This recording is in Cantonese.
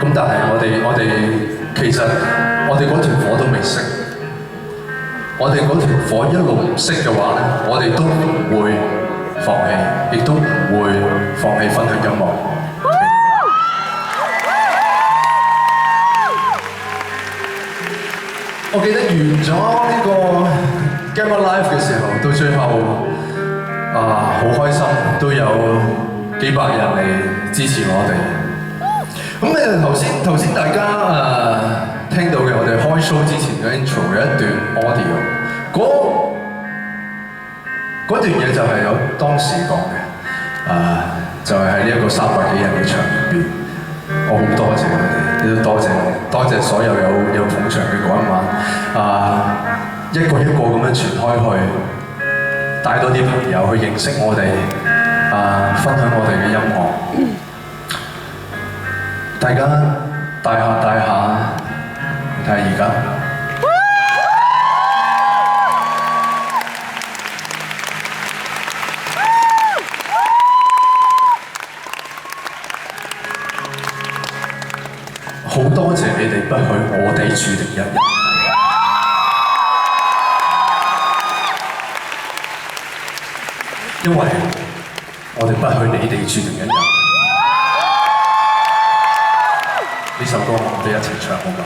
咁但係我哋其實我哋嗰團火都未熄，我哋嗰團火一路唔熄嘅話咧，我哋都唔會放棄，亦都唔會放棄分享音樂。我記得完咗呢個 Gamma Live 嘅時候，到最後好開心，都有幾百人嚟支持我哋。咁頭先大家聽到嘅，我哋開 show 之前嘅 intro 有一段 audio， 嗰段嘢就係有當時講嘅，就係喺呢一個300幾人嘅場入邊，我好多謝佢哋，亦都多謝所有有捧場嘅嗰一晚，一個一個咁樣傳開去，帶多啲朋友去認識我哋，分享我哋嘅音樂。大家大下，你睇下而家，好多謝你哋不許我哋注定一人，因為我哋不許你哋注定一人。呢首歌我哋一齊唱好嗎？